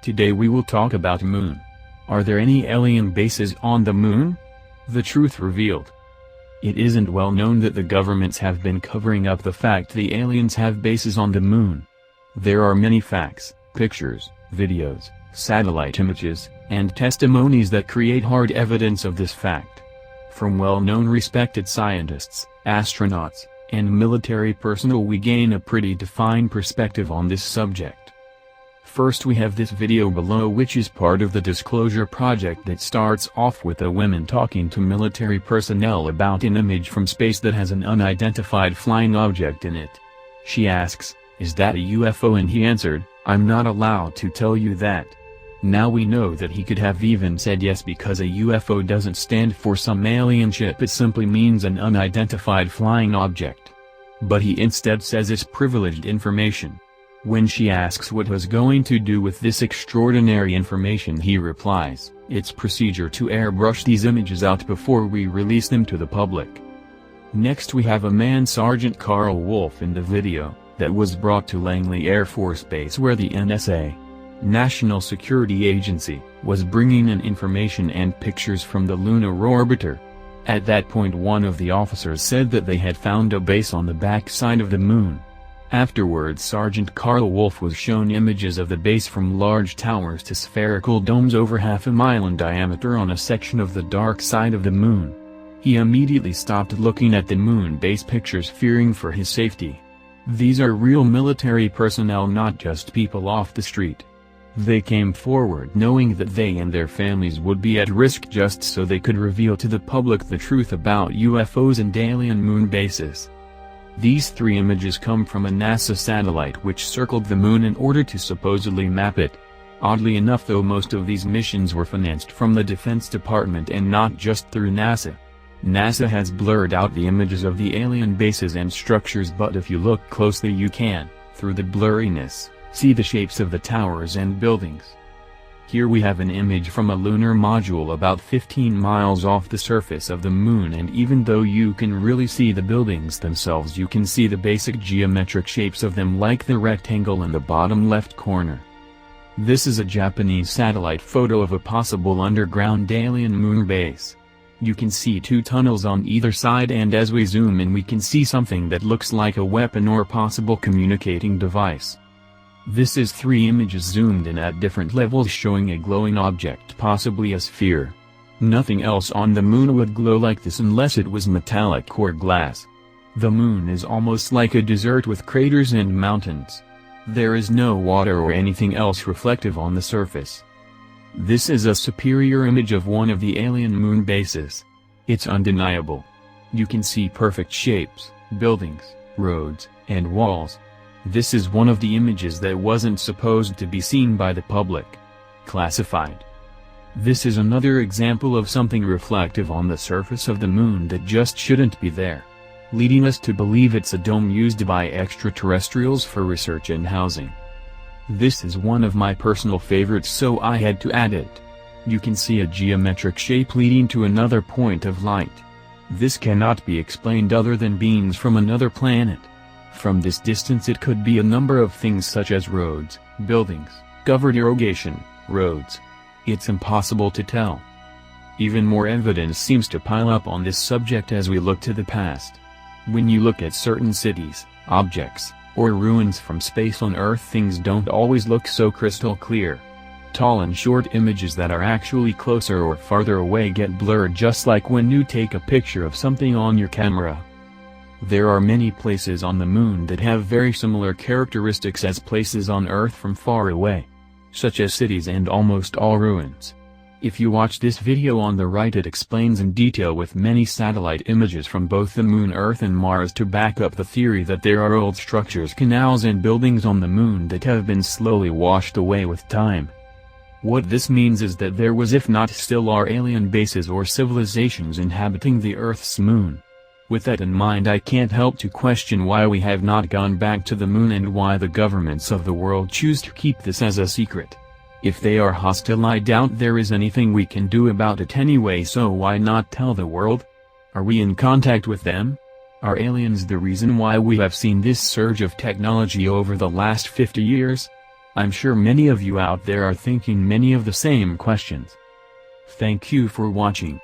Today we will talk about Moon. Are there any alien bases on the Moon? The truth revealed. It isn't well known that the governments have been covering up the fact the aliens have bases on the Moon. There are many facts, pictures, videos, satellite images, and testimonies that create hard evidence of this fact. From well-known respected scientists, astronauts, and military personnel we gain a pretty defined perspective on this subject. First we have this video below, which is part of the Disclosure Project, that starts off with a woman talking to military personnel about an image from space that has an unidentified flying object in it. She asks, "Is that a UFO?" and he answered, "I'm not allowed to tell you that." Now we know that he could have even said yes, because a UFO doesn't stand for some alien ship, it simply means an unidentified flying object. But he instead says it's privileged information. When she asks what was going to do with this extraordinary information, he replies, "It's procedure to airbrush these images out before we release them to the public." Next we have a man, Sergeant Carl Wolf, in the video, that was brought to Langley Air Force Base, where the NSA, National Security Agency, was bringing in information and pictures from the lunar orbiter. At that point one of the officers said that they had found a base on the backside of the Moon. Afterwards Sergeant Carl Wolf was shown images of the base, from large towers to spherical domes over half a mile in diameter on a section of the dark side of the Moon. He immediately stopped looking at the Moon base pictures, fearing for his safety. These are real military personnel, not just people off the street. They came forward knowing that they and their families would be at risk just so they could reveal to the public the truth about UFOs and alien moon bases. These three images come from a NASA satellite which circled the Moon in order to supposedly map it. Oddly enough though, most of these missions were financed from the Defense Department and not just through NASA. NASA has blurred out the images of the alien bases and structures, but if you look closely you can, through the blurriness, see the shapes of the towers and buildings. Here we have an image from a lunar module about 15 miles off the surface of the Moon, and even though you can really see the buildings themselves, you can see the basic geometric shapes of them, like the rectangle in the bottom left corner. This is a Japanese satellite photo of a possible underground alien moon base. You can see two tunnels on either side, and as we zoom in we can see something that looks like a weapon or possible communicating device. This is three images zoomed in at different levels showing a glowing object, possibly a sphere. Nothing else on the Moon would glow like this unless it was metallic or glass. The Moon is almost like a desert with craters and mountains. There is no water or anything else reflective on the surface. This is a superior image of one of the alien moon bases. It's undeniable. You can see perfect shapes, buildings, roads, and walls. This is one of the images that wasn't supposed to be seen by the public. Classified. This is another example of something reflective on the surface of the Moon that just shouldn't be there, leading us to believe it's a dome used by extraterrestrials for research and housing. This is one of my personal favorites, so I had to add it. You can see a geometric shape leading to another point of light. This cannot be explained other than beings from another planet. From this distance it could be a number of things such as roads, buildings, covered irrigation, roads. It's impossible to tell. Even more evidence seems to pile up on this subject as we look to the past. When you look at certain cities, objects, or ruins from space on Earth, things don't always look so crystal clear. Tall and short images that are actually closer or farther away get blurred, just like when you take a picture of something on your camera. There are many places on the Moon that have very similar characteristics as places on Earth from far away, such as cities and almost all ruins. If you watch this video on the right, it explains in detail with many satellite images from both the Moon, Earth and Mars to back up the theory that there are old structures, canals and buildings on the Moon that have been slowly washed away with time. What this means is that there was, if not still are, alien bases or civilizations inhabiting the Earth's Moon. With that in mind, I can't help to question why we have not gone back to the Moon and why the governments of the world choose to keep this as a secret. If they are hostile, I doubt there is anything we can do about it anyway, so why not tell the world? Are we in contact with them? Are aliens the reason why we have seen this surge of technology over the last 50 years? I'm sure many of you out there are thinking many of the same questions. Thank you for watching.